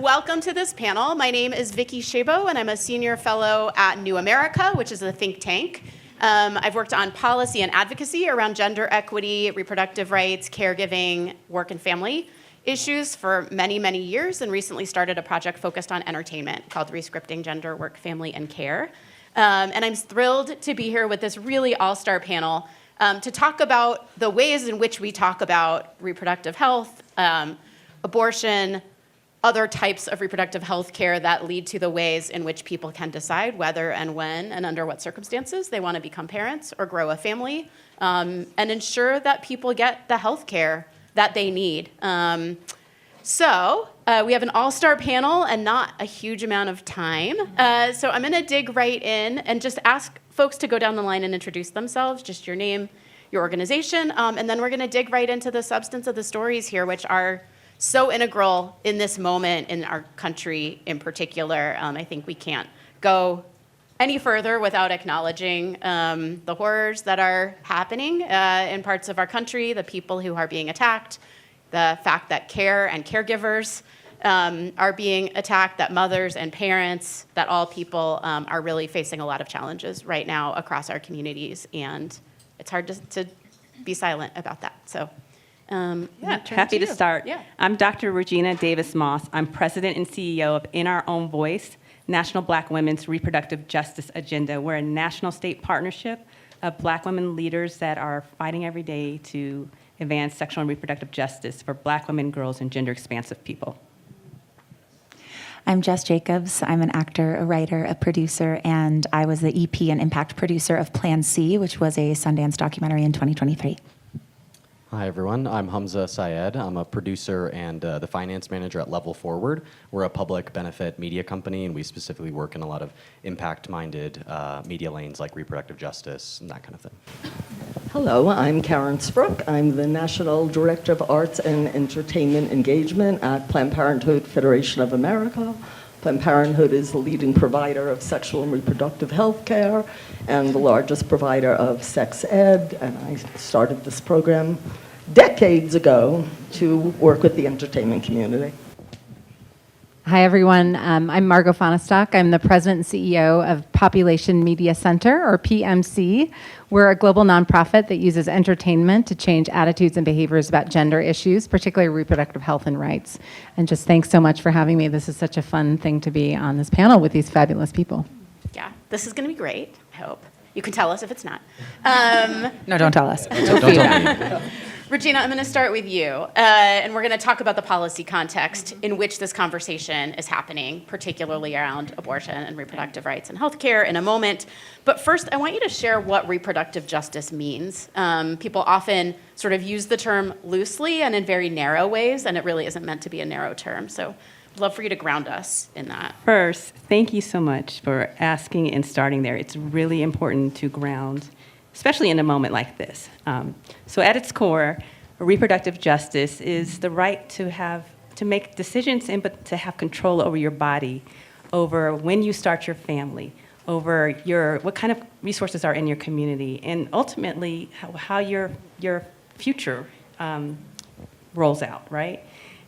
Welcome to this panel. My name is Vicki Shabo, and I'm a senior fellow at New America, which is a think tank. I've worked on policy and advocacy around gender equity, reproductive rights, caregiving, work and family issues for many, many years, and recently started a project focused on entertainment called Rescripting Gender, Work, Family, and Care. And I'm thrilled to be here with this really all-star panel to talk about the ways in which we talk about reproductive health, abortion, other types of reproductive health care that lead to the ways in which people can decide whether and when and under what circumstances they want to become parents or grow a family, and ensure that people get the health care that they need. So we have an all-star panel and not a huge amount of time. So I'm going to dig right in and just ask folks to go down the line and introduce themselves, just your name, your organization, and then we're going to dig right into the substance of the stories here, which are so integral in this moment in our country in particular. I think we can't go any further without acknowledging the horrors that are happening in parts of our country, the people who are being attacked, the fact that care and caregivers are being attacked, that mothers and parents, that all people are really facing a lot of challenges right now across our communities, and it's hard to be silent about that. So. Happy to start. Yeah. I'm Dr. Regina Davis-Moss. I'm president and CEO of In Our Own Voice, National Black Women's Reproductive Justice Agenda. We're a national state partnership of Black women leaders that are fighting every day to advance sexual and reproductive justice for Black women, girls, and gender-expansive people. I'm Jess Jacobs. I'm an actor, a writer, a producer, and I was the EP and impact producer of Plan C, which was a Sundance documentary in 2023. Hi, everyone. I'm Hamza Syed. I'm a producer and the finance manager at Level Forward. We're a public benefit media company, and we specifically work in a lot of impact-minded media lanes like reproductive justice and that kind of thing. Hello, I'm Karen Sprook. I'm the National Director of Arts and Entertainment Engagement at Planned Parenthood Federation of America. Planned Parenthood is the leading provider of sexual and reproductive health care and the largest provider of sex ed. And I started this program decades ago to work with the entertainment community. Hi, everyone. I'm Margot Fonestock. I'm the president and CEO of Population Media Center, or PMC. We're a global nonprofit that uses entertainment to change attitudes and behaviors about gender issues, particularly reproductive health and rights. And just thanks so much for having me. This is such a fun thing to be on this panel with these fabulous people. Yeah, this is going to be great, I hope. You can tell us if it's not. No, don't tell us. Don't tell me. Regina, I'm going to start with you, and we're going to talk about the policy context in which this conversation is happening, particularly around abortion and reproductive rights and healthcare in a moment. But first, I want you to share what reproductive justice means. People often sort of use the term loosely and in very narrow ways, and it really isn't meant to be a narrow term. So I'd love for you to ground us in that. First, thank you so much for asking and starting there. It's really important to ground, especially in a moment like this. So at its core, reproductive justice is the right to make decisions and but to have control over your body, over when you start your family, over what kind of resources are in your community, and ultimately how your future rolls out, right?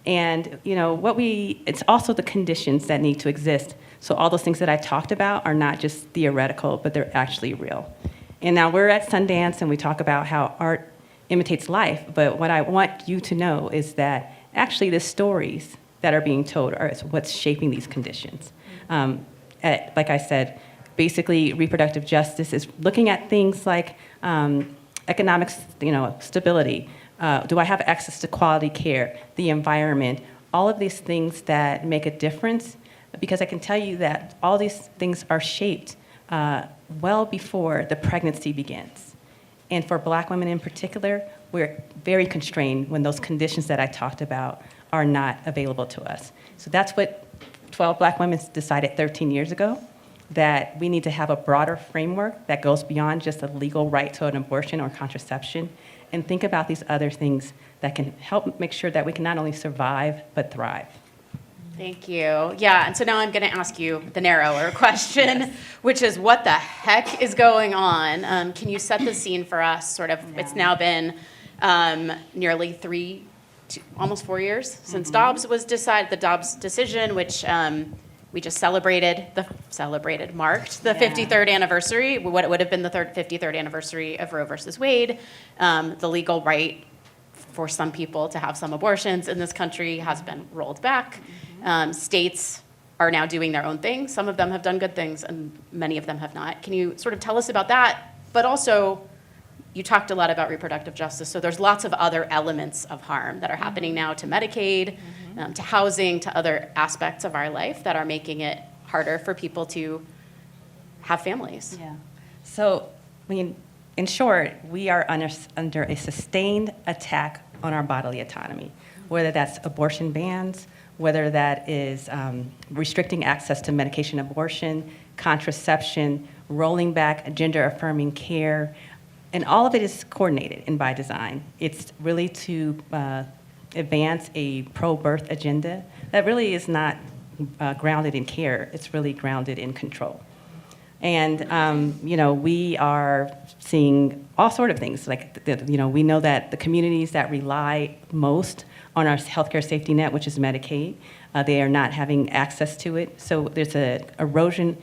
And it's also the conditions that need to exist. So all those things that I talked about are not just theoretical, but they're actually real. And now we're at Sundance, and we talk about how art imitates life, but what I want you to know is that actually the stories that are being told are what's shaping these conditions. Like I said, basically reproductive justice is looking at things like economic stability. Do I have access to quality care, the environment, all of these things that make a difference? Because I can tell you that all these things are shaped well before the pregnancy begins. And for Black women in particular, we're very constrained when those conditions that I talked about are not available to us. So that's what 12 Black women decided 13 years ago, that we need to have a broader framework that goes beyond just a legal right to an abortion or contraception, and think about these other things that can help make sure that we can not only survive, but thrive. Thank you. Yeah, and so now I'm going to ask you the narrower question, yes, which is what the heck is going on? Can you set the scene for us? Sort of, yeah. It's now been nearly 3 almost 4 years since Dobbs was decided, the Dobbs decision, which we just marked the 53rd anniversary, what would have been the 53rd anniversary of Roe versus Wade. The legal right for some people to have some abortions in this country has been rolled back. States are now doing their own thing. Some of them have done good things, and many of them have not. Can you sort of tell us about that? But also, you talked a lot about reproductive justice, so there's lots of other elements of harm that are happening now to Medicaid, to housing, to other aspects of our life that are making it harder for people to have families. Yeah. So, I mean, in short, we are under a sustained attack on our bodily autonomy, whether that's abortion bans, whether that is restricting access to medication abortion, contraception, rolling back gender-affirming care, and all of it is coordinated and by design. It's really to advance a pro-birth agenda that really is not grounded in care. It's really grounded in control. And we are seeing all sort of things. Like we know that the communities that rely most on our healthcare safety net, which is Medicaid, they are not having access to it. So there's an erosion,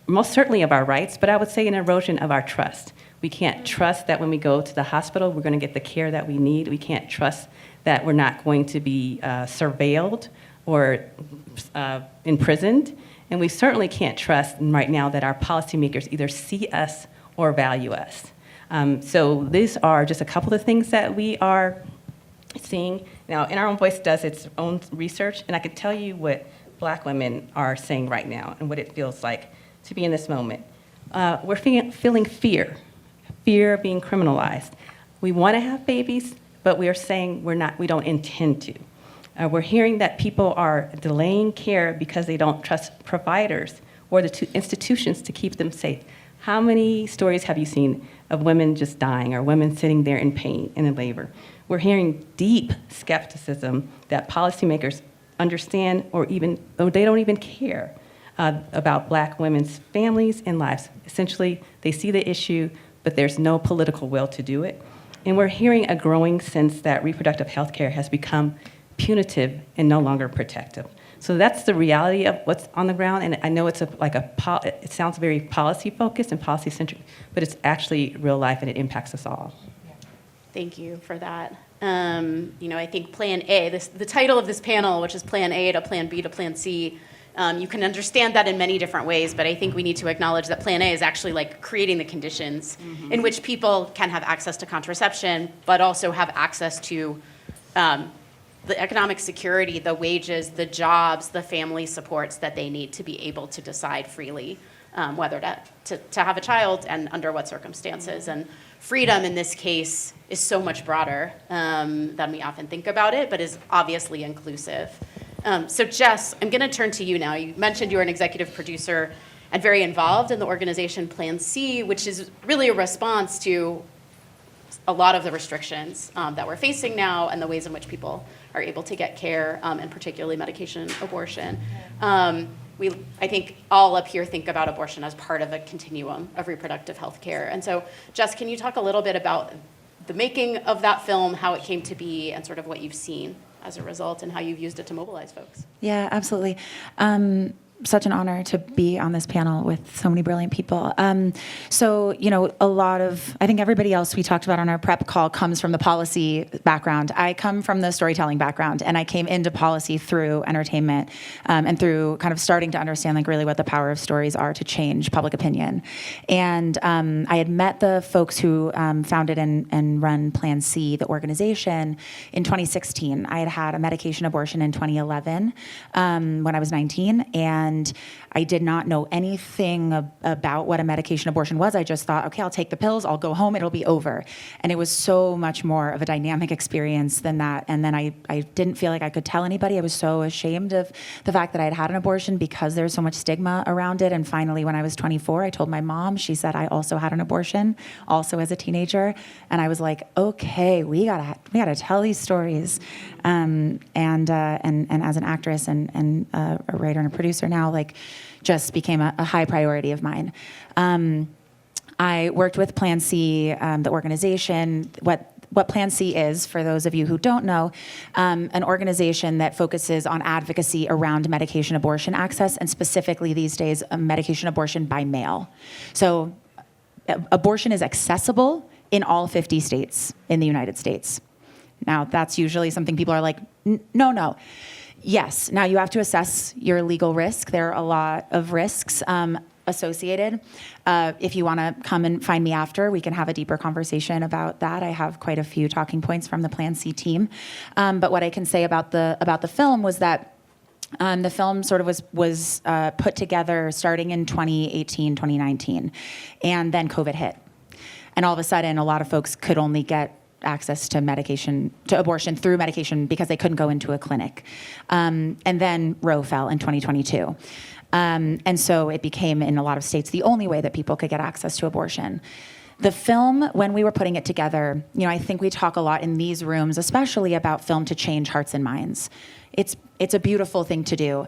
most certainly of our rights, but I would say an erosion of our trust. We can't trust that when we go to the hospital, we're going to get the care that we need. We can't trust that we're not going to be surveilled or imprisoned. And we certainly can't trust right now that our policymakers either see us or value us. So these are just a couple of things that we are seeing. Now, In Our Own Voice does its own research, and I can tell you what Black women are saying right now and what it feels like to be in this moment. We're feeling fear of being criminalized. We want to have babies, but we are saying we don't intend to. We're hearing that people are delaying care because they don't trust providers or the institutions to keep them safe. How many stories have you seen of women just dying or women sitting there in pain and in labor? We're hearing deep skepticism that policymakers understand or they don't even care about Black women's families and lives. Essentially, they see the issue, but there's no political will to do it. And we're hearing a growing sense that reproductive health care has become punitive and no longer protective. So that's the reality of what's on the ground, and I know it sounds very policy-focused and policy-centric, but it's actually real life and it impacts us all. Thank you for that. I think Plan A, the title of this panel, which is Plan A to Plan B to Plan C, you can understand that in many different ways, but I think we need to acknowledge that Plan A is actually like creating the conditions in which people can have access to contraception, but also have access to the economic security, the wages, the jobs, the family supports that they need to be able to decide freely whether to have a child and under what circumstances. And freedom in this case is so much broader than we often think about it, but is obviously inclusive. So Jess, I'm going to turn to you now. You mentioned you were an executive producer and very involved in the organization Plan C, which is really a response to a lot of the restrictions that we're facing now and the ways in which people are able to get care, and particularly medication abortion. I think all up here think about abortion as part of a continuum of reproductive health care. And so, Jess, can you talk a little bit about the making of that film, how it came to be, and sort of what you've seen as a result and how you've used it to mobilize folks? Yeah, absolutely. Such an honor to be on this panel with so many brilliant people. A lot of, I think everybody else we talked about on our prep call comes from the policy background. I come from the storytelling background, and I came into policy through entertainment and through kind of starting to understand like really what the power of stories are to change public opinion. And I had met the folks who founded and run Plan C, the organization, in 2016. I had had a medication abortion in 2011 when I was 19, and I did not know anything about what a medication abortion was. I just thought, okay, I'll take the pills, I'll go home, it'll be over. And it was so much more of a dynamic experience than that. And then I didn't feel like I could tell anybody. I was so ashamed of the fact that I had had an abortion because there's so much stigma around it. And finally, when I was 24, I told my mom. She said I also had an abortion, also as a teenager. And I was like, okay, we gotta tell these stories. And as an actress and a writer and a producer now, like, just became a high priority of mine. I worked with Plan C, the organization. What what Plan C is, for those of you who don't know, an organization that focuses on advocacy around medication abortion access, and specifically these days, medication abortion by mail. So abortion is accessible in all 50 states in the United States. Now, that's usually something people are like, no. Yes, now you have to assess your legal risk. There are a lot of risks associated. If you want to come and find me after, we can have a deeper conversation about that. I have quite a few talking points from the Plan C team. But what I can say about the film was that the film sort of was put together starting in 2018, 2019, and then COVID hit. And all of a sudden, a lot of folks could only get access to abortion through medication because they couldn't go into a clinic. And then Roe fell in 2022. And so it became, in a lot of states, the only way that people could get access to abortion. The film, when we were putting it together, I think we talk a lot in these rooms, especially about film to change hearts and minds. It's a beautiful thing to do.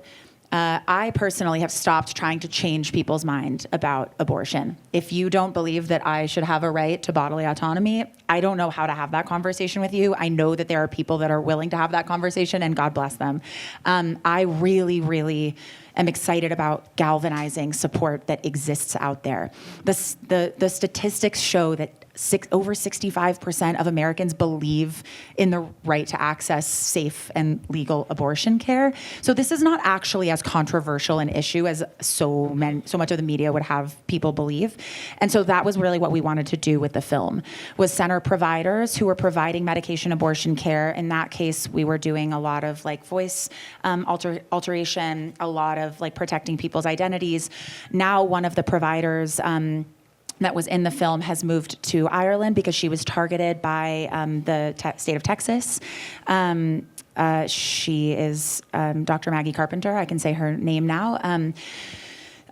I personally have stopped trying to change people's mind about abortion. If you don't believe that I should have a right to bodily autonomy, I don't know how to have that conversation with you. I know that there are people that are willing to have that conversation, and God bless them. I really, really am excited about galvanizing support that exists out there. The statistics show that over 65% of Americans believe in the right to access safe and legal abortion care. So this is not actually as controversial an issue as so much of the media would have people believe. And so that was really what we wanted to do with the film, was center providers who were providing medication abortion care. In that case, we were doing a lot of voice alteration, a lot of protecting people's identities. Now one of the providers that was in the film has moved to Ireland because she was targeted by the state of Texas. She is Dr. Maggie Carpenter. I can say her name now.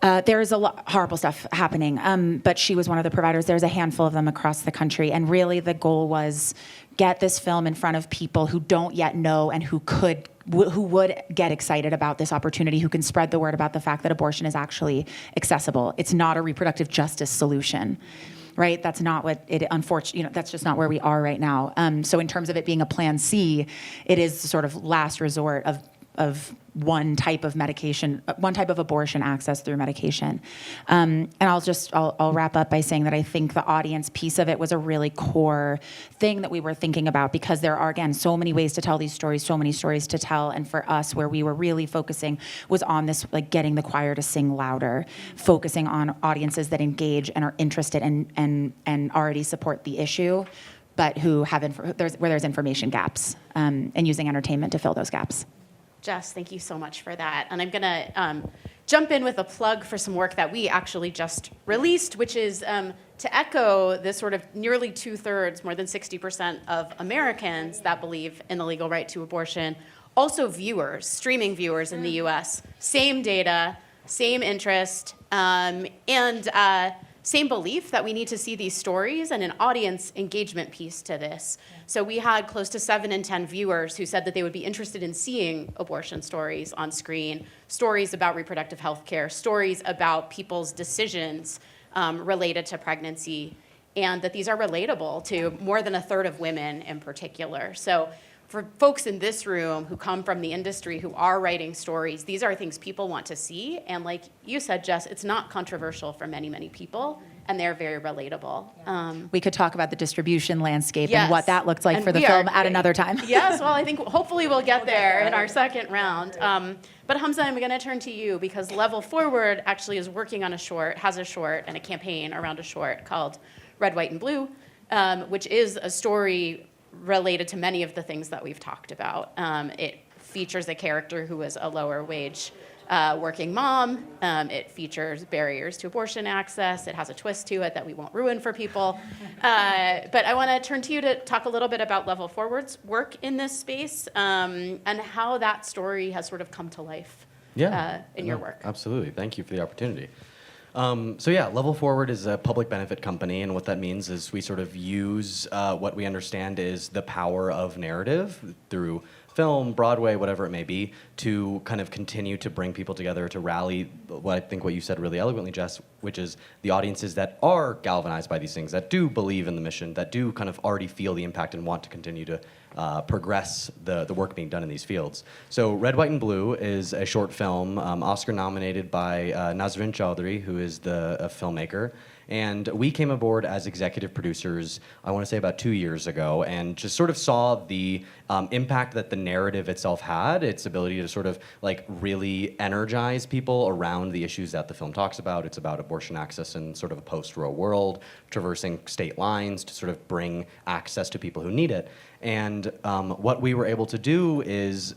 There is a lot horrible stuff happening, but she was one of the providers. There's a handful of them across the country, and really the goal was get this film in front of people who don't yet know and who would get excited about this opportunity, who can spread the word about the fact that abortion is actually accessible. It's not a reproductive justice solution, right? That's not what it, unfortunately, that's just not where we are right now. So in terms of it being a Plan C, it is the sort of last resort of one type of medication, one type of abortion access through medication. And I'll wrap up by saying that I think the audience piece of it was a really core thing that we were thinking about, because there are, again, so many ways to tell these stories, so many stories to tell. And for us, where we were really focusing was on this, getting the choir to sing louder, focusing on audiences that engage and are interested and already support the issue, but who have where there's information gaps, and using entertainment to fill those gaps. Jess, thank you so much for that. And I'm going to jump in with a plug for some work that we actually just released, which is to echo this sort of nearly 2/3, more than 60% of Americans that believe in the legal right to abortion, also viewers, streaming viewers in the US. Same data, same interest, and same belief that we need to see these stories, and an audience engagement piece to this. So we had close to 7 in 10 viewers who said that they would be interested in seeing abortion stories on screen, stories about reproductive health care, stories about people's decisions related to pregnancy, and that these are relatable to more than 1/3 of women in particular. So for folks in this room who come from the industry, who are writing stories, these are things people want to see. And like you said, Jess, it's not controversial for many, many people, and they're very relatable. We could talk about the distribution landscape Yes. and what that looked like And for the we film are- at another time. Yes, well, I think hopefully we'll get there in our second round. But Hamza, I'm going to turn to you, because Level Forward actually is working on has a short and a campaign around a short called Red, White, and Blue, which is a story related to many of the things that we've talked about. It features a character who is a lower wage working mom. It features barriers to abortion access. It has a twist to it that we won't ruin for people. But I want to turn to you to talk a little bit about Level Forward's work in this space, and how that story has sort of come to life in your work. Absolutely. Thank you for the opportunity. Level Forward is a public benefit company, and what that means is we sort of use what we understand is the power of narrative through film, Broadway, whatever it may be, to kind of continue to bring people together, to rally what you said really eloquently, Jess, which is the audiences that are galvanized by these things, that do believe in the mission, that do kind of already feel the impact and want to continue to progress the work being done in these fields. So Red, White, and Blue is a short film, Oscar nominated by Nazrin Chaudhry, who is a filmmaker. And we came aboard as executive producers, I want to say about 2 years ago, and just sort of saw the impact that the narrative itself had, its ability to sort of like really energize people around the issues that the film talks about. It's about abortion access in sort of a post-Roe world, traversing state lines to sort of bring access to people who need it. And what we were able to do is,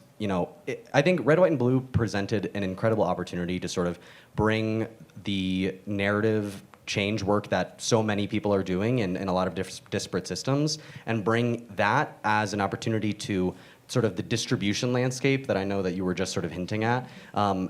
I think Red, White, and Blue presented an incredible opportunity to sort of bring the narrative change work that so many people are doing in a lot of disparate systems, and bring that as an opportunity to sort of the distribution landscape that I know that you were just sort of hinting at,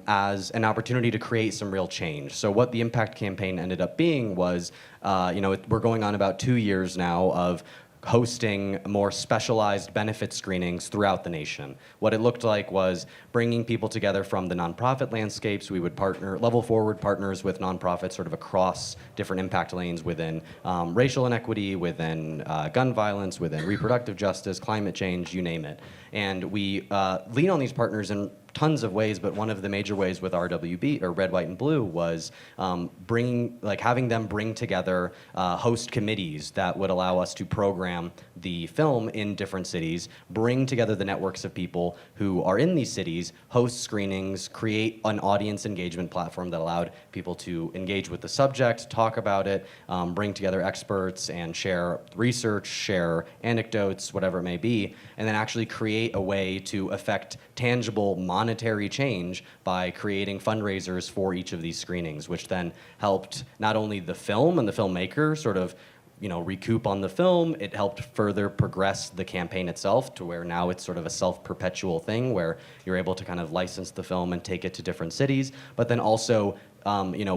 as an opportunity to create some real change. So what the Impact campaign ended up being was, we're going on about 2 years now of hosting more specialized benefit screenings throughout the nation. What it looked like was bringing people together from the nonprofit landscapes. We would Level Forward partners with nonprofits sort of across different impact lanes within racial inequity, within gun violence, within reproductive justice, climate change, you name it. And we lean on these partners in tons of ways, but one of the major ways with RWB, or Red, White, and Blue, was having them bring together host committees that would allow us to program the film in different cities, bring together the networks of people who are in these cities, host screenings, create an audience engagement platform that allowed people to engage with the subject, talk about it, bring together experts and share research, share anecdotes, whatever it may be, and then actually create a way to affect tangible monetary change by creating fundraisers for each of these screenings, which then helped not only the film and the filmmaker sort of recoup on the film, it helped further progress the campaign itself to where now it's sort of a self-perpetual thing where you're able to kind of license the film and take it to different cities, but then also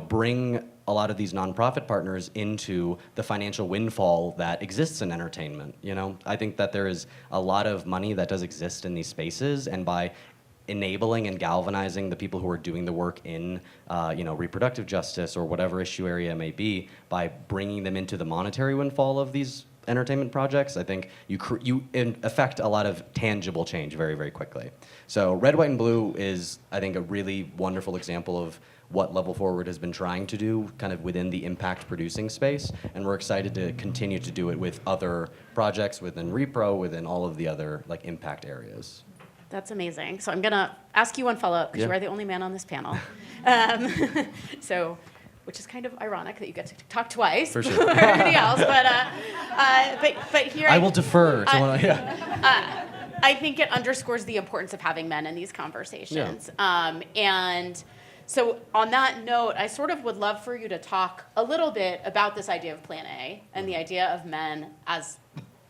bring a lot of these nonprofit partners into the financial windfall that exists in entertainment. I think that there is a lot of money that does exist in these spaces, and by enabling and galvanizing the people who are doing the work in reproductive justice or whatever issue area it may be, by bringing them into the monetary windfall of these entertainment projects, I think you affect a lot of tangible change very, very quickly. So Red, White, and Blue is, I think, a really wonderful example of what Level Forward has been trying to do kind of within the impact producing space, and we're excited to continue to do it with other projects within Repro, within all of the other impact areas. That's amazing. So I'm going to ask you one follow-up because you are the only man on this panel. Which is kind of ironic that you get to talk twice for sure. before everybody else. But here I will defer to one. I think it underscores the importance of having men in these conversations. Yeah. And so on that note, I sort of would love for you to talk a little bit about this idea of Plan A and the idea of men as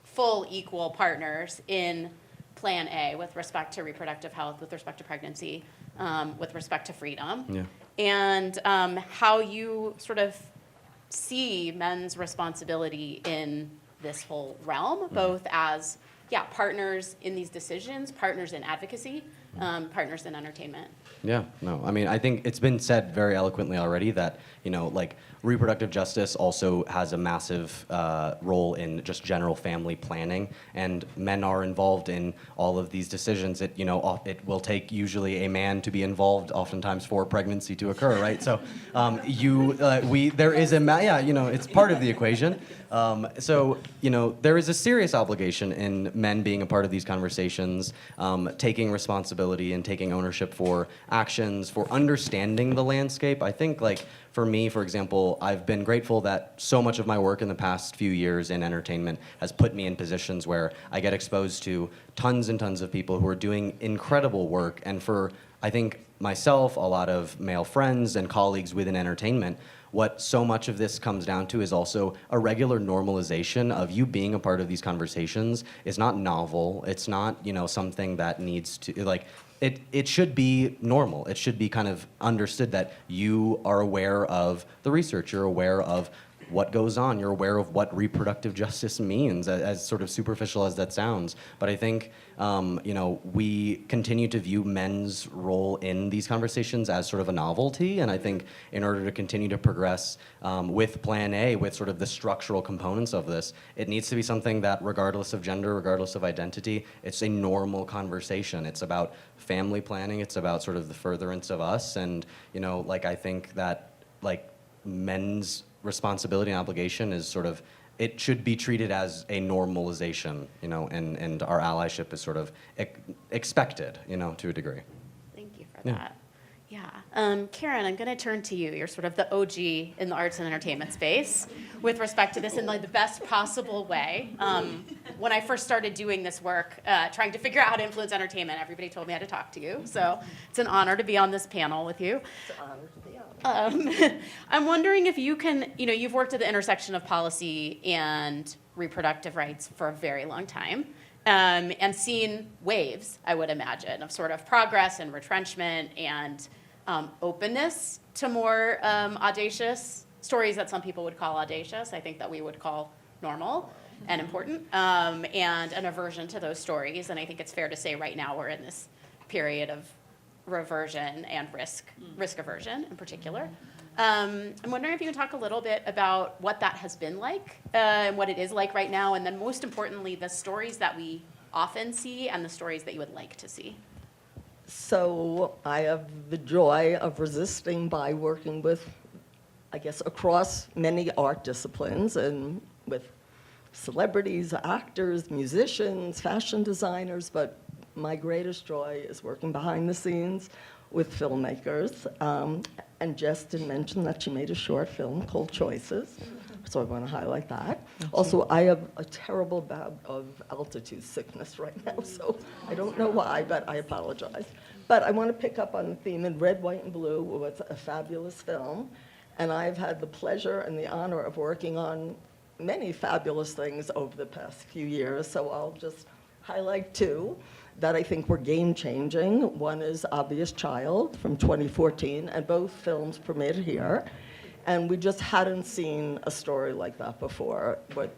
full equal partners in Plan A with respect to reproductive health, with respect to pregnancy, with respect to freedom. Yeah. And how you sort of see men's responsibility in this whole realm, both as partners in these decisions, partners in advocacy, partners in entertainment. Yeah, no, I mean, I think it's been said very eloquently already that, reproductive justice also has a massive role in just general family planning, and men are involved in all of these decisions. It will take usually a man to be involved, oftentimes for pregnancy to occur, right? So there is it's part of the equation. There is a serious obligation in men being a part of these conversations, taking responsibility and taking ownership for actions, for understanding the landscape. I think for me, for example, I've been grateful that so much of my work in the past few years in entertainment has put me in positions where I get exposed to tons and tons of people who are doing incredible work. And for, I think, myself, a lot of male friends and colleagues within entertainment, what so much of this comes down to is also a regular normalization of you being a part of these conversations is not novel. It's not, something that needs to, it should be normal. It should be kind of understood that you are aware of the research. You're aware of what goes on. You're aware of what reproductive justice means, as sort of superficial as that sounds. But I think, we continue to view men's role in these conversations as sort of a novelty. And I think in order to continue to progress with Plan A, with sort of the structural components of this, it needs to be something that, regardless of gender, regardless of identity, it's a normal conversation. It's about family planning. It's about sort of the furtherance of us. And, I think that, men's responsibility and obligation is sort of, it should be treated as a normalization, and our allyship is sort of expected, to a degree. Thank you for that. Yeah. Karen, I'm going to turn to you. You're sort of the OG in the arts and entertainment space with respect to this in the best possible way. When I first started doing this work, trying to figure out how to influence entertainment, everybody told me how to talk to you. So it's an honor to be on this panel with you. It's an honor to be on. I'm wondering if you can, you've worked at the intersection of policy and reproductive rights for a very long time. And seen waves, I would imagine, of sort of progress and retrenchment and openness to more audacious stories that some people would call audacious. I think that we would call normal and important, and an aversion to those stories. And I think it's fair to say right now we're in this period of reversion and risk aversion in particular. I'm wondering if you can talk a little bit about what that has been like, and what it is like right now, and then most importantly, the stories that we often see and the stories that you would like to see. So I have the joy of resisting by working with, I guess, across many art disciplines and with celebrities, actors, musicians, fashion designers, but my greatest joy is working behind the scenes with filmmakers. And Jess did mention that she made a short film called Choices, so I want to highlight that. Also, I have a terrible bout of altitude sickness right now, so I don't know why, but I apologize. But I want to pick up on the theme in Red, White, and Blue was a fabulous film, and I've had the pleasure and the honor of working on many fabulous things over the past few years, so I'll just highlight two that I think were game-changing. One is Obvious Child from 2014, and both films premiered here. And we just hadn't seen a story like that before. But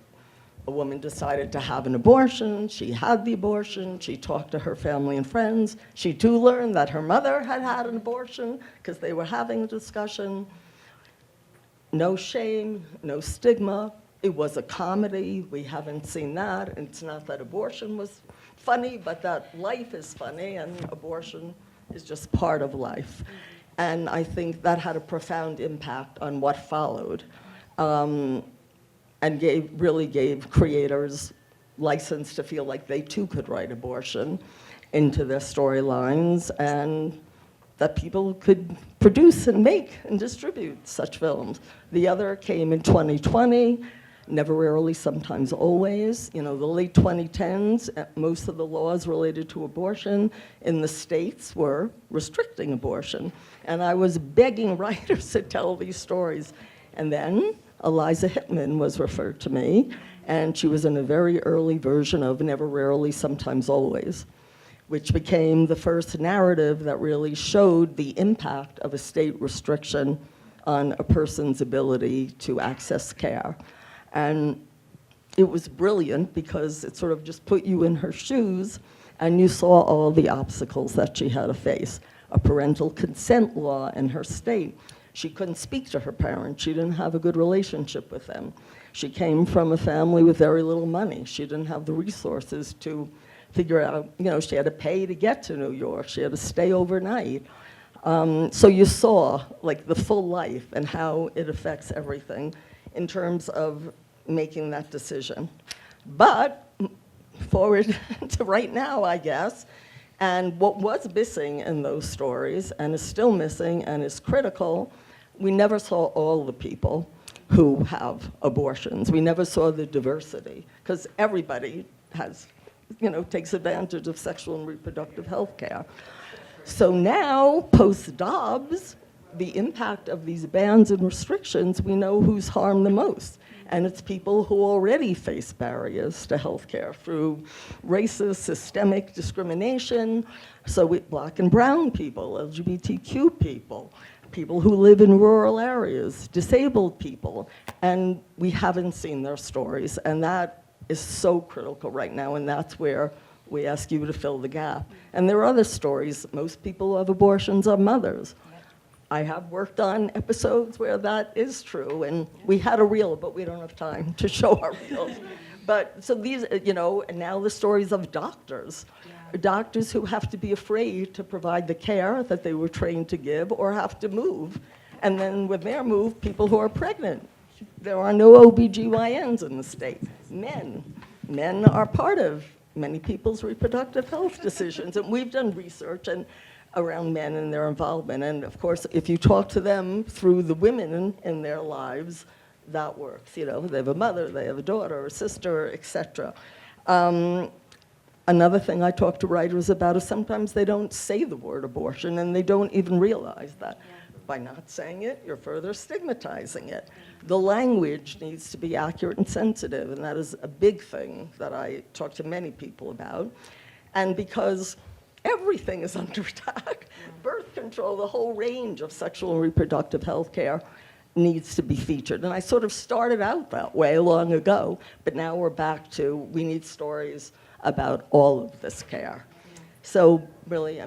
a woman decided to have an abortion. She had the abortion. She talked to her family and friends. She too learned that her mother had had an abortion because they were having a discussion. No shame, no stigma. It was a comedy. We haven't seen that. And it's not that abortion was funny, but that life is funny, and abortion is just part of life. And I think that had a profound impact on what followed, and really gave creators license to feel like they too could write abortion into their storylines, and that people could produce and make and distribute such films. The other came in 2020, Never, Rarely, Sometimes, Always. The late 2010s, most of the laws related to abortion in the states were restricting abortion. And I was begging writers to tell these stories. And then Eliza Hittman was referred to me, and she was in a very early version of Never, Rarely, Sometimes, Always, which became the first narrative that really showed the impact of a state restriction on a person's ability to access care. And it was brilliant because it sort of just put you in her shoes, and you saw all the obstacles that she had to face. A parental consent law in her state. She couldn't speak to her parents. She didn't have a good relationship with them. She came from a family with very little money. She didn't have the resources to figure out, she had to pay to get to New York. She had to stay overnight. So you saw the full life and how it affects everything in terms of making that decision. But forward to right now, I guess, and what was missing in those stories and is still missing and is critical, we never saw all the people who have abortions. We never saw the diversity, because everybody takes advantage of sexual and reproductive health care. So now, post-Dobbs, the impact of these bans and restrictions, we know who's harmed the most. And it's people who already face barriers to health care through racist, systemic discrimination. So Black and brown people, LGBTQ people, people who live in rural areas, disabled people, and we haven't seen their stories. And that is so critical right now, and that's where we ask you to fill the gap. And there are other stories. Most people who have abortions are mothers. I have worked on episodes where that is true, and we had a reel, but we don't have time to show our reels. But so these, and now the stories of doctors. Doctors who have to be afraid to provide the care that they were trained to give or have to move. And then when they're moved, people who are pregnant. There are no OBGYNs in the state. Men are part of many people's reproductive health decisions. And we've done research around men and their involvement. And of course, if you talk to them through the women in their lives, that works. They have a mother, they have a daughter, a sister, etc. Another thing I talk to writers about is sometimes they don't say the word abortion and they don't even realize that. By not saying it, you're further stigmatizing it. The language needs to be accurate and sensitive, and that is a big thing that I talk to many people about. And because everything is under attack, birth control, the whole range of sexual and reproductive health care needs to be featured. And I sort of started out that way long ago, but now we're back to we need stories about all of this care. So really,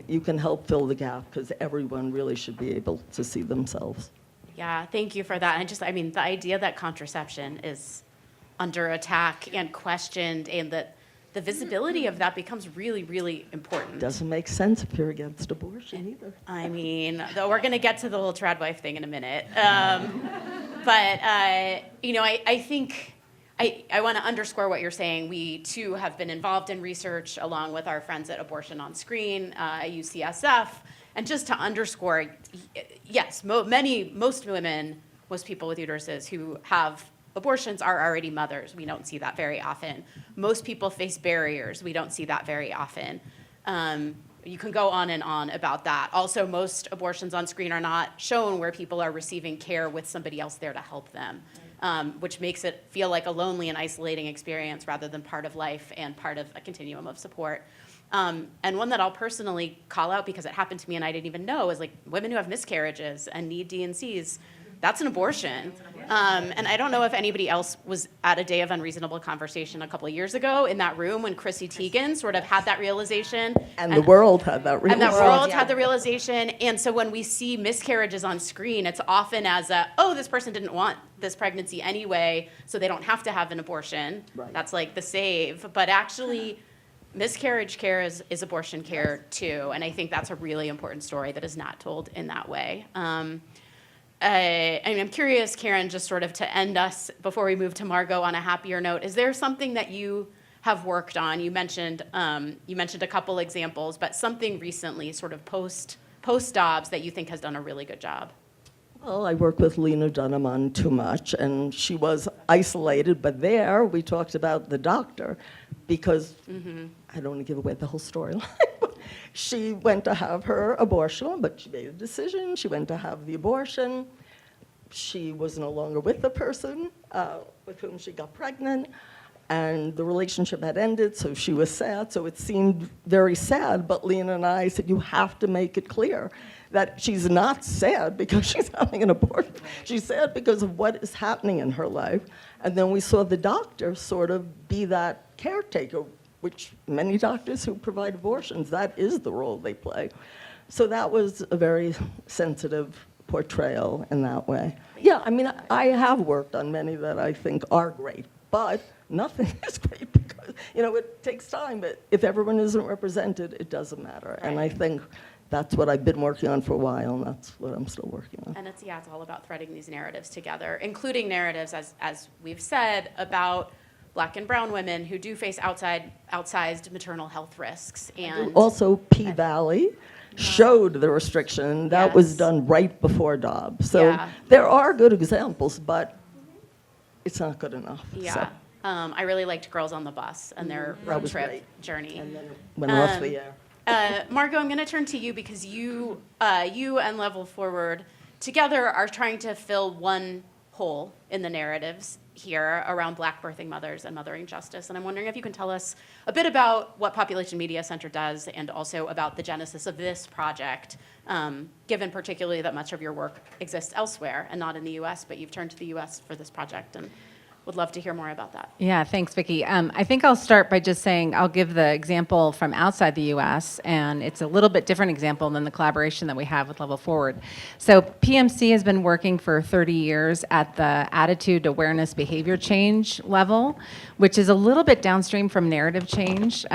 you can help fill the gap because everyone really should be able to see themselves. Yeah, thank you for that. And the idea that contraception is under attack and questioned, and that the visibility of that becomes really, really important. Doesn't make sense if you're against abortion either. Though we're going to get to the whole trad wife thing in a minute. I think I want to underscore what you're saying. We, too, have been involved in research along with our friends at Abortion on Screen, UCSF. And just to underscore, yes, most women, most people with uteruses who have abortions are already mothers. We don't see that very often. Most people face barriers. We don't see that very often. You can go on and on about that. Also, most abortions on screen are not shown where people are receiving care with somebody else there to help them, which makes it feel like a lonely and isolating experience rather than part of life and part of a continuum of support. And one that I'll personally call out because it happened to me and I didn't even know is like women who have miscarriages and need D&Cs. That's an abortion. And I don't know if anybody else was at a day of unreasonable conversation a couple of years ago in that room when Chrissy Teigen sort of had that realization. And the world had that realization. And the world had the realization. And so when we see miscarriages on screen, it's often as this person didn't want this pregnancy anyway, so they don't have to have an abortion. Right. That's like the save. But actually, miscarriage care is abortion care too. And I think that's a really important story that is not told in that way. I'm curious, Karen, just sort of to end us before we move to Margot on a happier note. Is there something that you have worked on? You mentioned a couple examples, but something recently, sort of post Dobbs, that you think has done a really good job. Well, I worked with Lena Dunham on Too Much, and she was isolated, but there we talked about the doctor because I don't want to give away the whole storyline. She went to have her abortion, but she made a decision. She went to have the abortion. She was no longer with the person with whom she got pregnant, and the relationship had ended, so she was sad. So it seemed very sad, but Lena and I said, you have to make it clear that she's not sad because she's having an abortion. She's sad because of what is happening in her life. And then we saw the doctor sort of be that caretaker, which many doctors who provide abortions, that is the role they play. So that was a very sensitive portrayal in that way. Yeah, I have worked on many that I think are great, but nothing is great because, it takes time, but if everyone isn't represented, it doesn't matter. Right. And I think that's what I've been working on for a while, and that's what I'm still working on. And it's all about threading these narratives together, including narratives, as we've said, about Black and brown women who do face outsized maternal health risks. And also, P-Valley showed the restriction. That was done right before Dobbs. So there are good examples, but it's not good enough. Yeah. So. I really liked Girls on the Bus and their road trip journey. And then it went off the air. Margot, I'm going to turn to you because you and Level Forward together are trying to fill one hole in the narratives here around Black birthing mothers and mothering justice. And I'm wondering if you can tell us a bit about what Population Media Center does and also about the genesis of this project, given particularly that much of your work exists elsewhere and not in the US, but you've turned to the US for this project, and would love to hear more about that. Yeah, thanks, Vicki. I think I'll start by just saying I'll give the example from outside the U.S., and it's a little bit different example than the collaboration that we have with Level Forward. So PMC has been working for 30 years at the attitude, awareness, behavior change level, which is a little bit downstream from narrative change.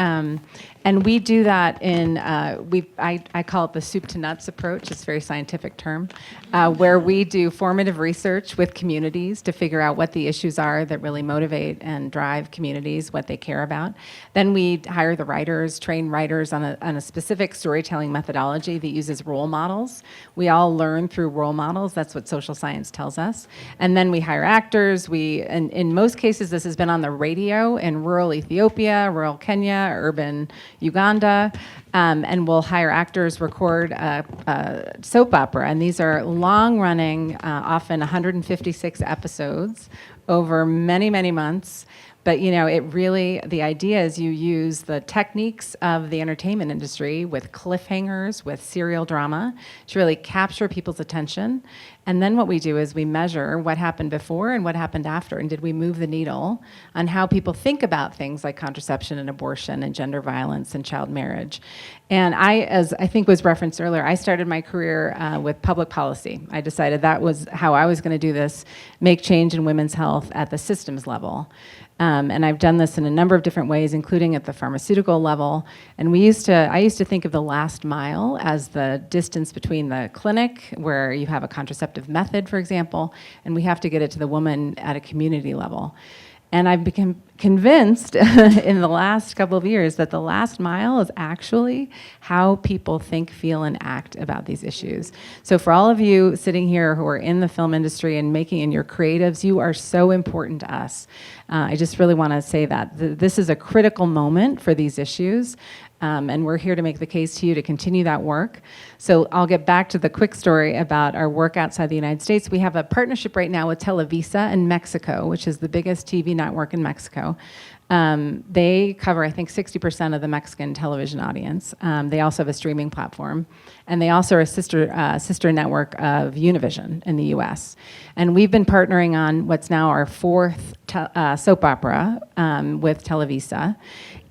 And we do that in, I call it the soup to nuts approach. It's a very scientific term, where we do formative research with communities to figure out what the issues are that really motivate and drive communities, what they care about. Then we hire the writers, train writers on a specific storytelling methodology that uses role models. We all learn through role models. That's what social science tells us. And then we hire actors. And in most cases, this has been on the radio in rural Ethiopia, rural Kenya, urban Uganda, and we'll hire actors, record a soap opera, and these are long-running, often 156 episodes over many, many months. But the idea is you use the techniques of the entertainment industry with cliffhangers, with serial drama, to really capture people's attention. And then what we do is we measure what happened before and what happened after, and did we move the needle on how people think about things like contraception and abortion and gender violence and child marriage. And as I think was referenced earlier, I started my career with public policy. I decided that was how I was going to do this, make change in women's health at the systems level. And I've done this in a number of different ways, including at the pharmaceutical level. And I used to think of the last mile as the distance between the clinic, where you have a contraceptive method, for example, and we have to get it to the woman at a community level. And I've become convinced in the last couple of years that the last mile is actually how people think, feel, and act about these issues. So for all of you sitting here who are in the film industry and your creatives, you are so important to us. I just really want to say that. This is a critical moment for these issues. And we're here to make the case to you to continue that work. So I'll get back to the quick story about our work outside the United States. We have a partnership right now with Televisa in Mexico, which is the biggest TV network in Mexico. They cover, I think, 60% of the Mexican television audience. They also have a streaming platform. And they also are a sister network of Univision in the US. And we've been partnering on what's now our fourth soap opera with Televisa.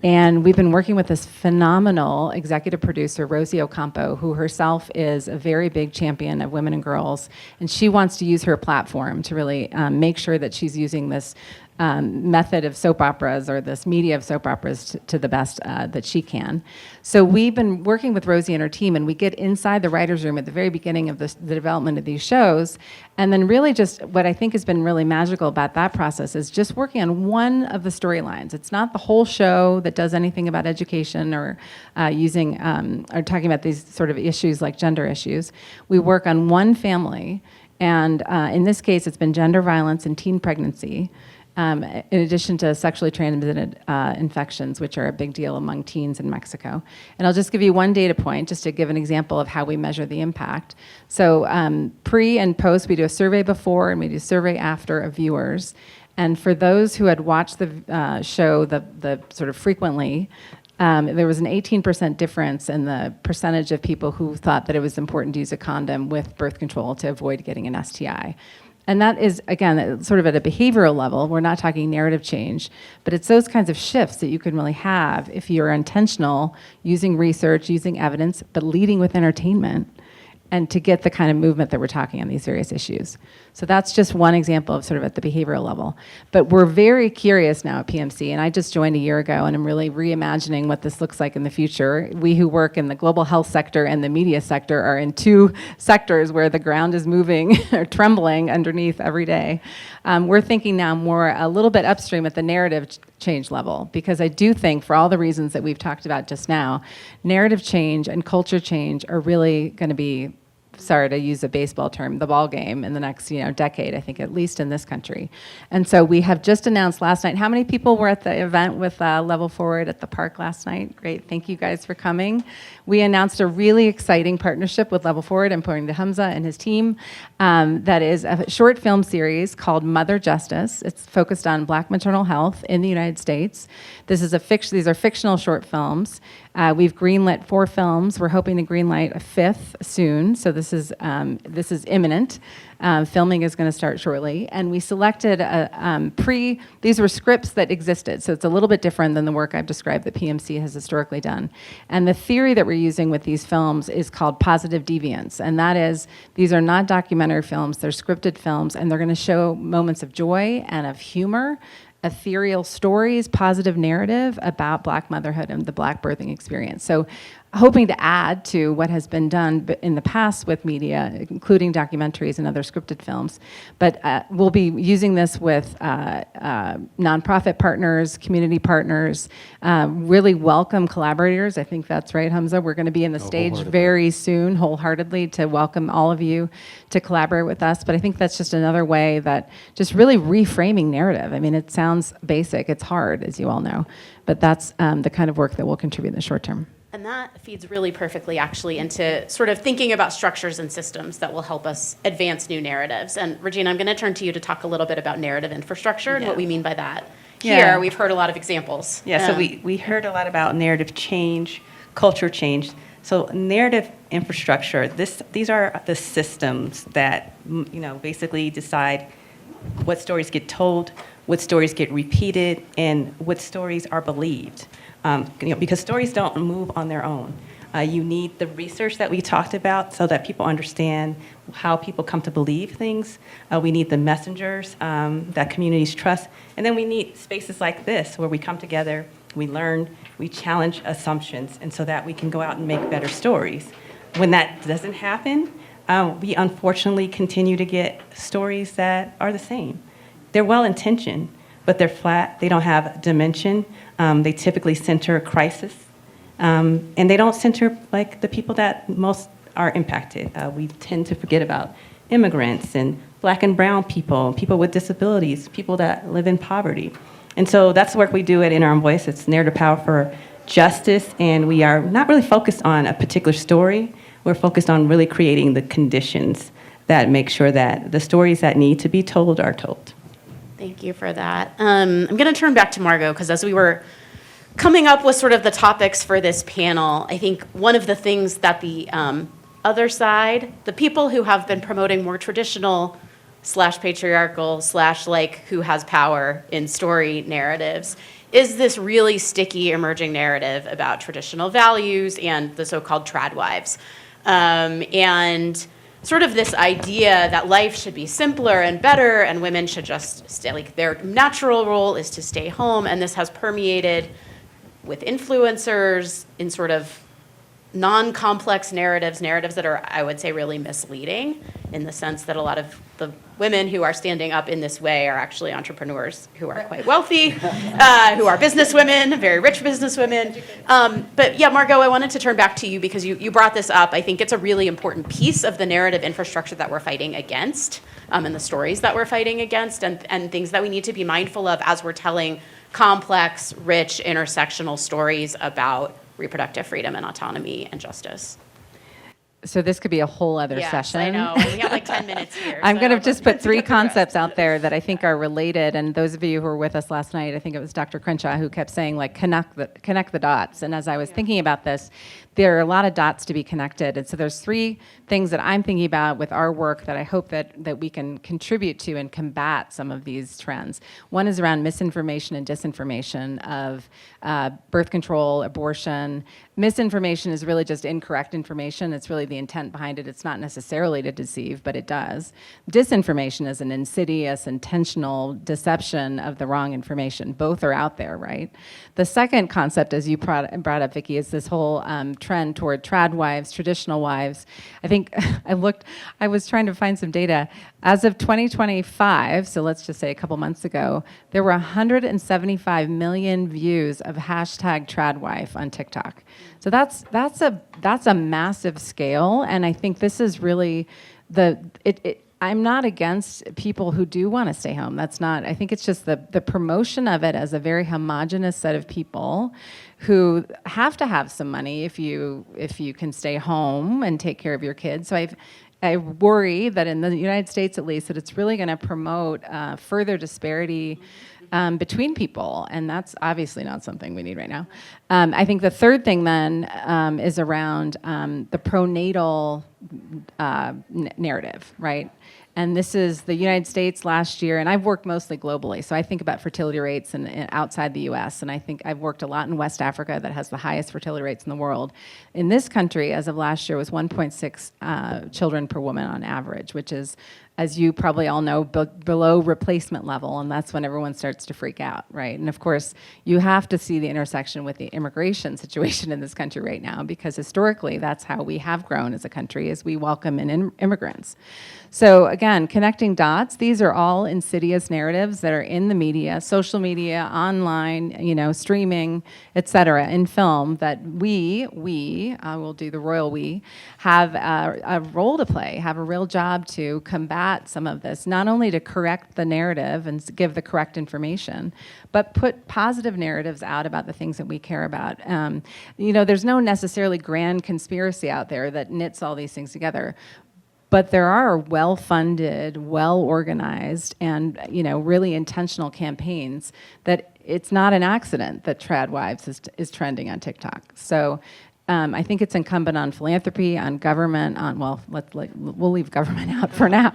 And we've been working with this phenomenal executive producer, Rosie Ocampo, who herself is a very big champion of women and girls. And she wants to use her platform to really make sure that she's using this method of soap operas, or this media of soap operas, to the best that she can. So we've been working with Rosie and her team, and we get inside the writer's room at the very beginning of the development of these shows. And then really just what I think has been really magical about that process is just working on one of the storylines. It's not the whole show that does anything about education or or talking about these sort of issues like gender issues. We work on one family, and in this case, it's been gender violence and teen pregnancy. In addition to sexually transmitted infections, which are a big deal among teens in Mexico. And I'll just give you one data point, just to give an example of how we measure the impact. So pre and post, we do a survey before and we do a survey after of viewers. And for those who had watched the show the sort of frequently, there was an 18% difference in the percentage of people who thought that it was important to use a condom with birth control to avoid getting an STI. And that is, again, sort of at a behavioral level. We're not talking narrative change, but it's those kinds of shifts that you can really have if you're intentional, using research, using evidence, but leading with entertainment, and to get the kind of movement that we're talking on these various issues. So that's just one example of sort of at the behavioral level. But we're very curious now at PMC, and I just joined a year ago, and I'm really reimagining what this looks like in the future. We who work in the global health sector and the media sector are in two sectors where the ground is moving or trembling underneath every day. We're thinking now more a little bit upstream at the narrative change level, because I do think, for all the reasons that we've talked about just now, narrative change and culture change are really going to be sorry to use a baseball term, the ball game in the next decade, I think, at least in this country. And so we have just announced last night. How many people were at the event with Level Forward at the park last night? Great, thank you guys for coming. We announced a really exciting partnership with Level Forward. I'm pointing to Hamza and his team. That is a short film series called Mother Justice. It's focused on Black maternal health in the United States. These are fictional short films. We've greenlit 4 films. We're hoping to greenlight a 5th soon. So this is imminent. Filming is going to start shortly. And we selected these were scripts that existed. So it's a little bit different than the work I've described that PMC has historically done. And the theory that we're using with these films is called positive deviance. And that is, these are not documentary films, they're scripted films, and they're going to show moments of joy and of humor, ethereal stories, positive narrative about Black motherhood and the Black birthing experience. So hoping to add to what has been done in the past with media, including documentaries and other scripted films. But we'll be using this with nonprofit partners, community partners, really welcome collaborators. I think that's right, Hamza. We're going to be in the stage very soon, wholeheartedly, to welcome all of you to collaborate with us. But I think that's just another way that just really reframing narrative. I mean, it sounds basic. It's hard, as you all know. But that's the kind of work that will contribute in the short term. And that feeds really perfectly, actually, into sort of thinking about structures and systems that will help us advance new narratives. And Regina, I'm going to turn to you to talk a little bit about narrative infrastructure and what we mean by that. Here, we've heard a lot of examples. Yeah, so we heard a lot about narrative change, culture change. So narrative infrastructure, these are the systems that basically decide what stories get told, what stories get repeated, and what stories are believed. Because stories don't move on their own. You need the research that we talked about so that people understand how people come to believe things. We need the messengers that communities trust. And then we need spaces like this where we come together, we learn, we challenge assumptions, and so that we can go out and make better stories. When that doesn't happen, we unfortunately continue to get stories that are the same. They're well-intentioned, but they're flat, they don't have dimension. They typically center crisis, and they don't center like the people that most are impacted. We tend to forget about immigrants and Black and brown people, people with disabilities, people that live in poverty. And so that's the work we do at In Our Own Voice. It's Narrative Power for Justice, and we are not really focused on a particular story. We're focused on really creating the conditions that make sure that the stories that need to be told are told. Thank you for that. I'm going to turn back to Margot, because as we were coming up with sort of the topics for this panel, I think one of the things that the other side, the people who have been promoting more traditional /patriarchal / who has power in story narratives, is this really sticky emerging narrative about traditional values and the so-called trad wives. And sort of this idea that life should be simpler and better and women should just stay, their natural role is to stay home. And this has permeated with influencers in sort of non-complex narratives that are, I would say, really misleading, in the sense that a lot of the women who are standing up in this way are actually entrepreneurs who are quite wealthy, who are businesswomen, very rich businesswomen. But yeah, Margot, I wanted to turn back to you because you brought this up. I think it's a really important piece of the narrative infrastructure that we're fighting against, and the stories that we're fighting against, and things that we need to be mindful of as we're telling complex, rich, intersectional stories about reproductive freedom and autonomy and justice. So this could be a whole other session. I know. We have like 10 minutes here. I'm going to just put 3 concepts out there that I think are related. And those of you who were with us last night, I think it was Dr. Crenshaw who kept saying, connect the dots. And as I was thinking about this, there are a lot of dots to be connected. And so there's 3 things that I'm thinking about with our work that I hope that we can contribute to and combat some of these trends. One is around misinformation and disinformation of birth control, abortion. Misinformation is really just incorrect information. It's really the intent behind it. It's not necessarily to deceive, but it does. Disinformation is an insidious, intentional deception of the wrong information. Both are out there, right? The second concept, as you brought up, Vicki, is this whole trend toward trad wives, traditional wives. I think I was trying to find some data. As of 2025, so let's just say a couple months ago, there were 175 million views of #tradwife on TikTok. So that's a massive scale real. And I think this is really I'm not against people who do want to stay home. That's not, I think it's just the promotion of it as a very homogenous set of people who have to have some money if you can stay home and take care of your kids. So I worry that in the United States, at least, that it's really going to promote further disparity between people, and that's obviously not something we need right now. I think the third thing then is around the pronatal narrative, right? And this is the United States last year, and I've worked mostly globally, so I think about fertility rates and outside the U.S., and I think I've worked a lot in West Africa that has the highest fertility rates in the world. In this country, as of last year, was 1.6 children per woman on average, which is, as you probably all know, below replacement level, and that's when everyone starts to freak out, right? And of course, you have to see the intersection with the immigration situation in this country right now, because historically, that's how we have grown as a country, is we welcome in immigrants. So again, connecting dots, these are all insidious narratives that are in the media, social media, online, streaming, et cetera, in film, that we will do the royal we, have a role to play, have a real job to combat some of this, not only to correct the narrative and give the correct information, but put positive narratives out about the things that we care about. There's no necessarily grand conspiracy out there that knits all these things together. But there are well-funded, well-organized, and really intentional campaigns that it's not an accident that Trad Wives is trending on TikTok. So I think it's incumbent on philanthropy, on government, we'll leave government out for now,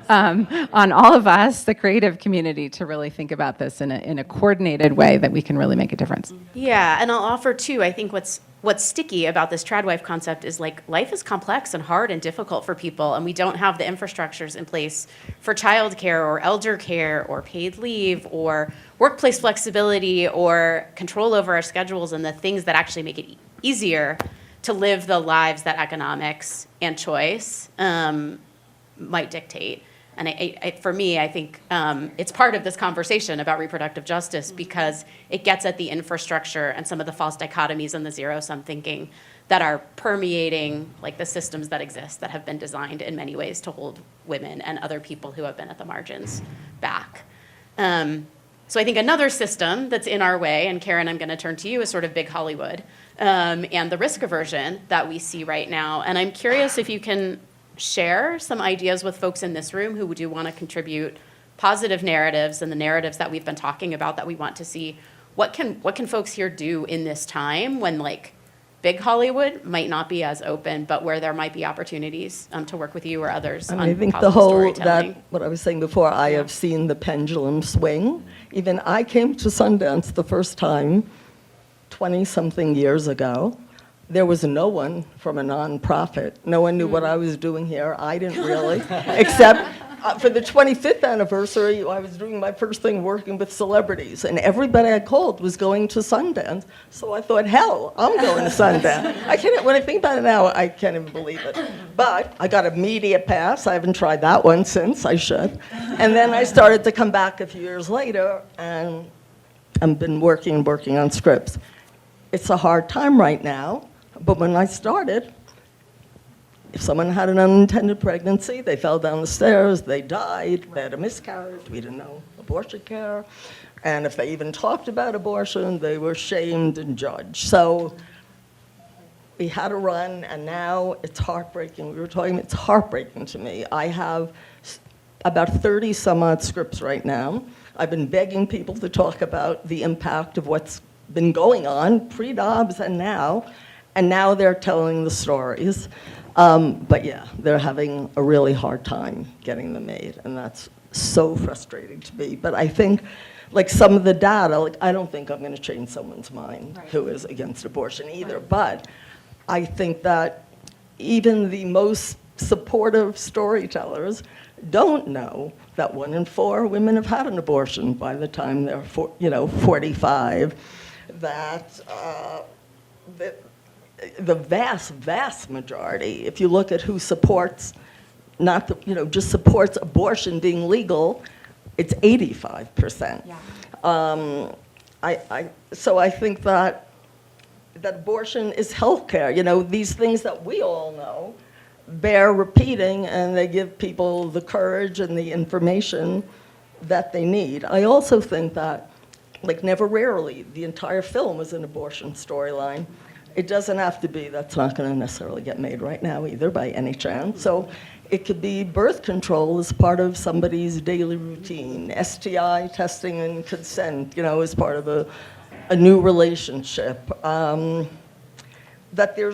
on all of us, the creative community, to really think about this in a coordinated way that we can really make a difference. Yeah, and I'll offer too, I think what's sticky about this tradwife concept is life is complex and hard and difficult for people, and we don't have the infrastructures in place for childcare or elder care or paid leave or workplace flexibility or control over our schedules and the things that actually make it easier to live the lives that economics and choice might dictate. And for me, I think it's part of this conversation about reproductive justice because it gets at the infrastructure and some of the false dichotomies and the zero-sum thinking that are permeating the systems that exist that have been designed in many ways to hold women and other people who have been at the margins back. So I think another system that's in our way, and Karen, I'm going to turn to you, is sort of big Hollywood and the risk aversion that we see right now. And I'm curious if you can share some ideas with folks in this room who do want to contribute positive narratives and the narratives that we've been talking about that we want to see. What can folks here do in this time when big Hollywood might not be as open, but where there might be opportunities to work with you or others on I think the positive whole, storytelling? what I was saying before, I have seen the pendulum swing. Even I came to Sundance the first time 20-something years ago. There was no one from a nonprofit. No one knew what I was doing here. I didn't really, except for the 25th anniversary, I was doing my first thing working with celebrities, and everybody I called was going to Sundance. So I thought, hell, I'm going to Sundance. When I think about it now, I can't even believe it. But I got a media pass. I haven't tried that one since. I should. And then I started to come back a few years later, and I've been working on scripts. It's a hard time right now. But when I started, if someone had an unintended pregnancy, they fell down the stairs, they died, they had a miscarriage, we didn't know abortion care. And if they even talked about abortion, they were shamed and judged. So we had to run, and now it's heartbreaking. We were talking, it's heartbreaking to me. I have about 30 some odd scripts right now. I've been begging people to talk about the impact of what's been going on pre-Dobbs and now. And now they're telling the stories. But yeah, they're having a really hard time getting them made. And that's so frustrating to me. But I think, some of the data, I don't think I'm going to change someone's mind who is against abortion either. Right. But I think that even the most supportive storytellers don't know that 1 in 4 women have had an abortion by the time they're 45. That the vast, vast majority, if you look at who supports, just supports abortion being legal, it's 85%. Yeah. So I think that abortion is healthcare. These things that we all know, bear repeating, and they give people the courage and the information that they need. I also think that, like Never Rarely, the entire film is an abortion storyline. It doesn't have to be. That's not going to necessarily get made right now either by any chance. So it could be birth control as part of somebody's daily routine, STI testing and consent, as part of a new relationship. That there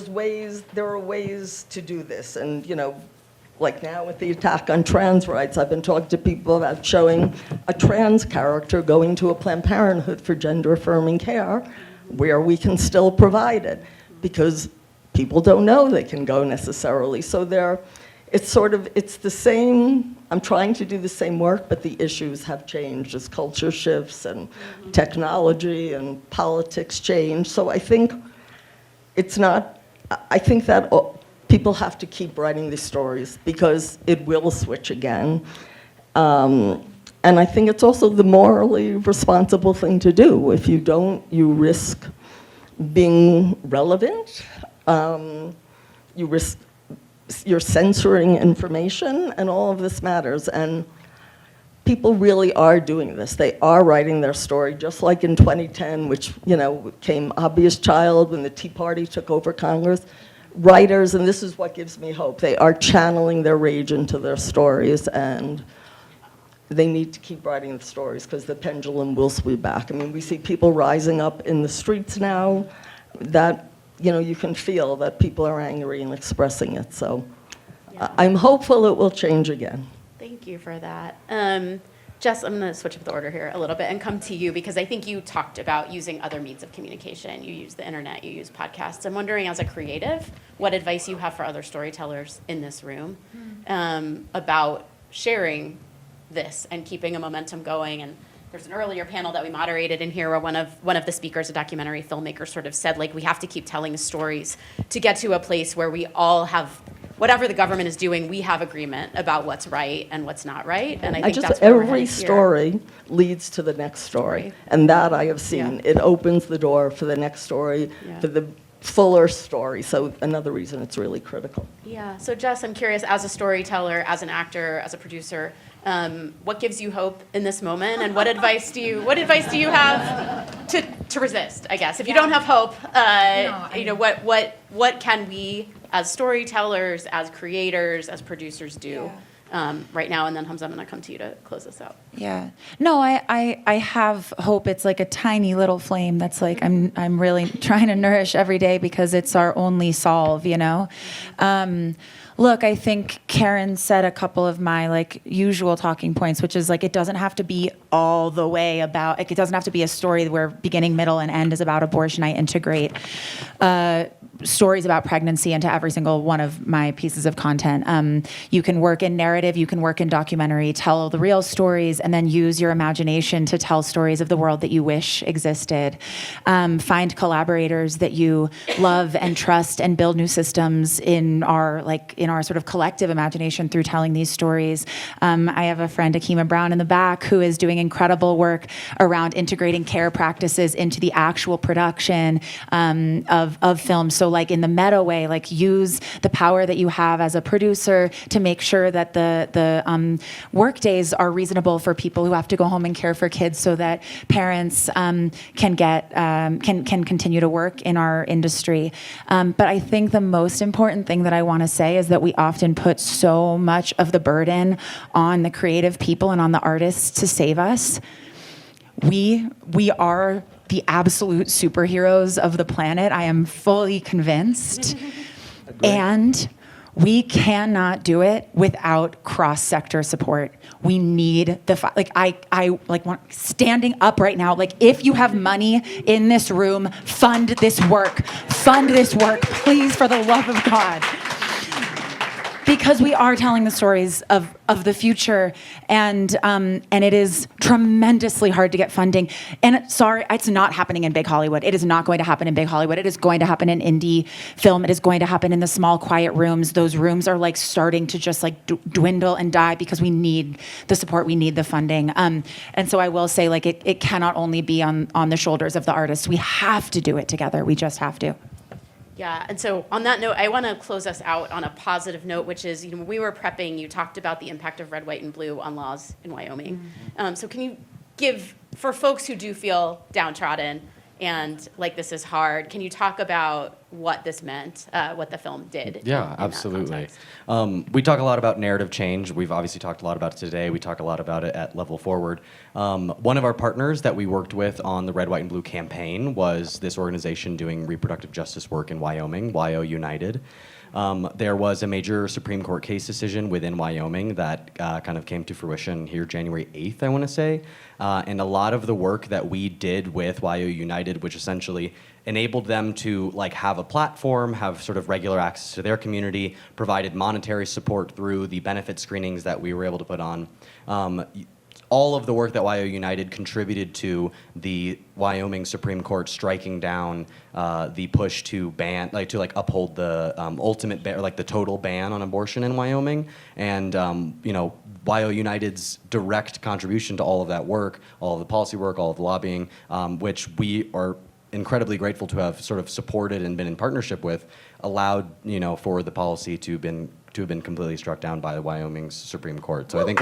are ways to do this. And, like now with the attack on trans rights, I've been talking to people about showing a trans character going to a Planned Parenthood for gender-affirming care where we can still provide it, because people don't know they can go necessarily. So it's the same, I'm trying to do the same work, but the issues have changed as culture shifts and technology and politics change. So I think that people have to keep writing these stories because it will switch again. And I think it's also the morally responsible thing to do. If you don't, you risk being relevant. You're censoring information, and all of this matters. And people really are doing this. They are writing their story, just like in 2010, which came obvious child when the Tea Party took over Congress. Writers, and this is what gives me hope, they are channeling their rage into their stories, and they need to keep writing the stories because the pendulum will swing back. I mean, we see people rising up in the streets now that, you can feel that people are angry and expressing it. So Yeah. I'm hopeful it will change again. Thank you for that. Jess, I'm going to switch up the order here a little bit and come to you, because I think you talked about using other means of communication. You use the internet, you use podcasts. I'm wondering, as a creative, what advice you have for other storytellers in this room about sharing this and keeping a momentum going. And there's an earlier panel that we moderated in here where one of the speakers, a documentary filmmaker, sort of said, like, we have to keep telling stories to get to a place where we all have, whatever the government is doing, we have agreement about what's right and what's not right. And I think that's where we're every headed here. story leads to the next story, Right. and that I have seen. Yeah. It opens the door for the next story, Yeah. for the fuller story. So another reason it's really critical. Yeah. So Jess, I'm curious, as a storyteller, as an actor, as a producer, what gives you hope in this moment, and what advice do you have to resist? I guess if you don't have hope, what can we as storytellers, as creators, as producers do right now? And then Hamza, I'm going to come to you to close this out. Yeah. No, I have hope. It's like a tiny little flame that's like I'm really trying to nourish every day because it's our only solve, Look, I think Karen said a couple of my usual talking points, which is it doesn't have to be all the way about, it doesn't have to be a story where beginning, middle, and end is about abortion. I integrate stories about pregnancy into every single one of my pieces of content. You can work in narrative, you can work in documentary, tell the real stories, and then use your imagination to tell stories of the world that you wish existed. Find collaborators that you love and trust, and build new systems in our sort of collective imagination through telling these stories. I have a friend, Akima Brown, in the back, who is doing incredible work around integrating care practices into the actual production of film. So in the meta way, use the power that you have as a producer to make sure that the work days are reasonable for people who have to go home and care for kids, so that parents can continue to work in our industry. But I think the most important thing that I want to say is that we often put so much of the burden on the creative people and on the artists to save us. We are the absolute superheroes of the planet. I am fully convinced. And we cannot do it without cross-sector support. We need standing up right now. If you have money in this room, fund this work. Fund this work, please, for the love of God. Because we are telling the stories of the future, and it is tremendously hard to get funding. And sorry, it's not happening in big Hollywood. It is not going to happen in big Hollywood. It is going to happen in indie film. It is going to happen in the small, quiet rooms. Those rooms are starting to just dwindle and die because we need the support. We need the funding. And so I will say, it cannot only be on the shoulders of the artists. We have to do it together. We just have to. Yeah, and so on that note, I want to close us out on a positive note, which is, when we were prepping, you talked about the impact of red, white, and blue on laws in Wyoming. So can you give, for folks who do feel downtrodden and like this is hard, can you talk about what this meant, what the film did? Yeah, in that absolutely. context? We talk a lot about narrative change. We've obviously talked a lot about it today. We talk a lot about it at Level Forward. One of our partners that we worked with on the Red, White, and Blue campaign was this organization doing reproductive justice work in Wyoming, WYO United. There was a major Supreme Court case decision within Wyoming that kind of came to fruition here January 8th, I want to say. And a lot of the work that we did with WYO United, which essentially enabled them to have a platform, have sort of regular access to their community, provided monetary support through the benefit screenings that we were able to put on. All of the work that WYO United contributed to the Wyoming Supreme Court striking down the push to ban, uphold the ultimate ban, or the total ban on abortion in Wyoming. And WYO United's direct contribution to all of that work, all of the policy work, all of the lobbying, which we are incredibly grateful to have sort of supported and been in partnership with, allowed for the policy to have been completely struck down by Wyoming's Supreme Court. So I think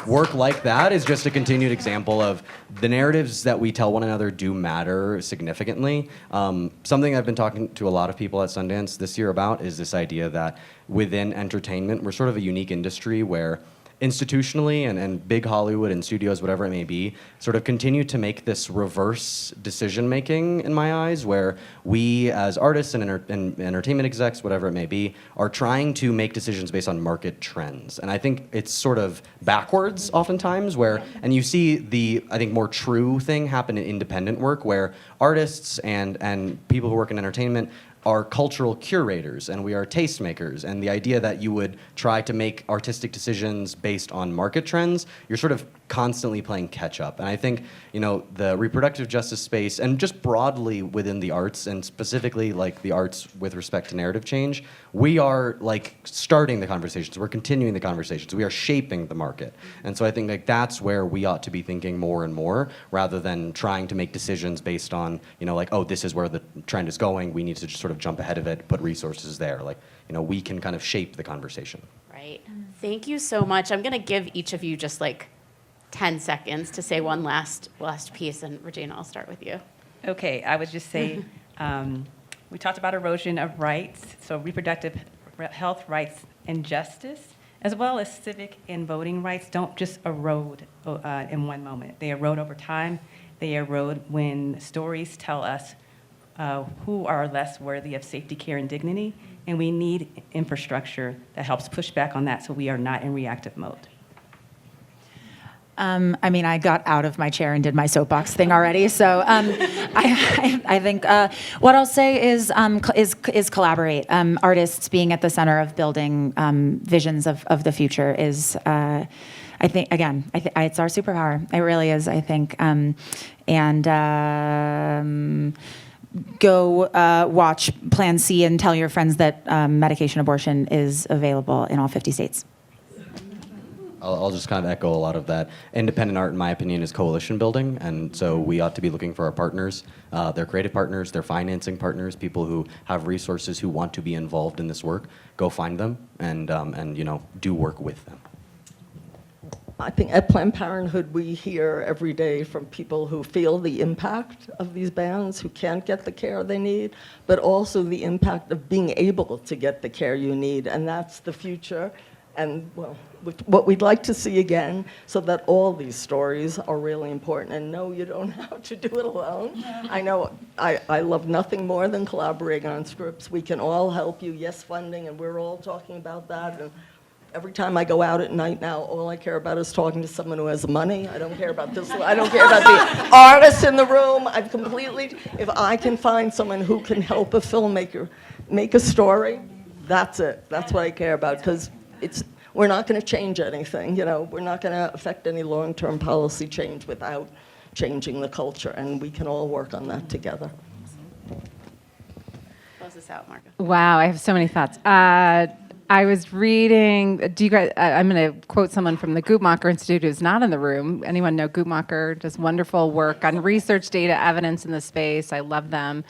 work like that is just a continued example of the narratives that we tell one another do matter significantly. Something I've been talking to a lot of people at Sundance this year about is this idea that within entertainment, we're sort of a unique industry where institutionally and big Hollywood and studios, whatever it may be, sort of continue to make this reverse decision making in my eyes, where we as artists and entertainment execs, whatever it may be, are trying to make decisions based on market trends. And I think it's sort of backwards oftentimes, and you see the, I think, more true thing happen in independent work, where artists and people who work in entertainment are cultural curators, and we are tastemakers. And the idea that you would try to make artistic decisions based on market trends, you're sort of constantly playing catch up. And I think, the reproductive justice space, and just broadly within the arts, and specifically the arts with respect to narrative change, we are starting the conversations, we're continuing the conversations, we are shaping the market. And so I think that's where we ought to be thinking more and more, rather than trying to make decisions based on, oh, this is where the trend is going, we need to just sort of jump ahead of it, put resources there. We can kind of shape the conversation. Right. Thank you so much. I'm going to give each of you just 10 seconds to say one last piece, and Regina, I'll start with you. Okay, I would just say, we talked about erosion of rights, so reproductive health rights and justice, as well as civic and voting rights, don't just erode in one moment. They erode over time. They erode when stories tell us who are less worthy of safety, care, and dignity, and we need infrastructure that helps push back on that so we are not in reactive mode. I got out of my chair and did my soapbox thing already. So I think what I'll say is collaborate. Artists being at the center of building visions of the future is, I think, again, it's our superpower. It really is, I think. Go watch Plan C and tell your friends that medication abortion is available in all 50 states. I'll just kind of echo a lot of that. Independent art, in my opinion, is coalition building, and so we ought to be looking for our partners, their creative partners, their financing partners, people who have resources who want to be involved in this work. Go find them and do work with them. I think at Planned Parenthood, we hear every day from people who feel the impact of these bans, who can't get the care they need, but also the impact of being able to get the care you need, and that's the future. And, well, what we'd like to see again, so that all these stories are really important. And no, you don't have to do it alone. I know I love nothing more than collaborating on scripts. We can all help you, yes, funding, and we're all talking about that. And every time I go out at night now, all I care about is talking to someone who has money. I don't care about this. I don't care about the artists in the room. If I can find someone who can help a filmmaker make a story, that's it. That's what I care about, because we're not going to change anything. We're not going to affect any long-term policy change without changing the culture, and we can all work on that together. Close this out, Margo. Wow, I have so many thoughts. I was reading, do you guys, I'm going to quote someone from the Guttmacher Institute who's not in the room. Anyone know Guttmacher? Does wonderful work on research, data, evidence in the space. I love them.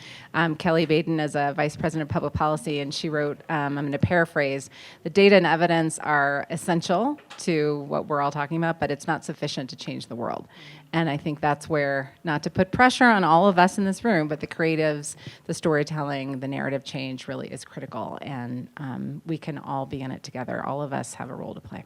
Kelly Baden is a vice president of public policy, and she wrote, I'm going to paraphrase, the data and evidence are essential to what we're all talking about, but it's not sufficient to change the world. And I think that's where, not to put pressure on all of us in this room, but the creatives, the storytelling, the narrative change really is critical. And we can all be in it together. All of us have a role to play.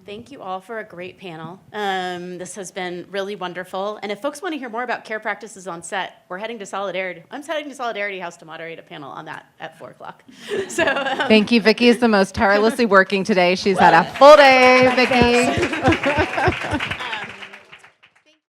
Thank you all for a great panel. This has been really wonderful. And if folks want to hear more about care practices on set, we're heading to Solidarity. I'm heading to Solidarity House to moderate a panel on that at 4 o'clock. So Thank you. Vicki is the most tirelessly working today. She's had a full day, Vicki.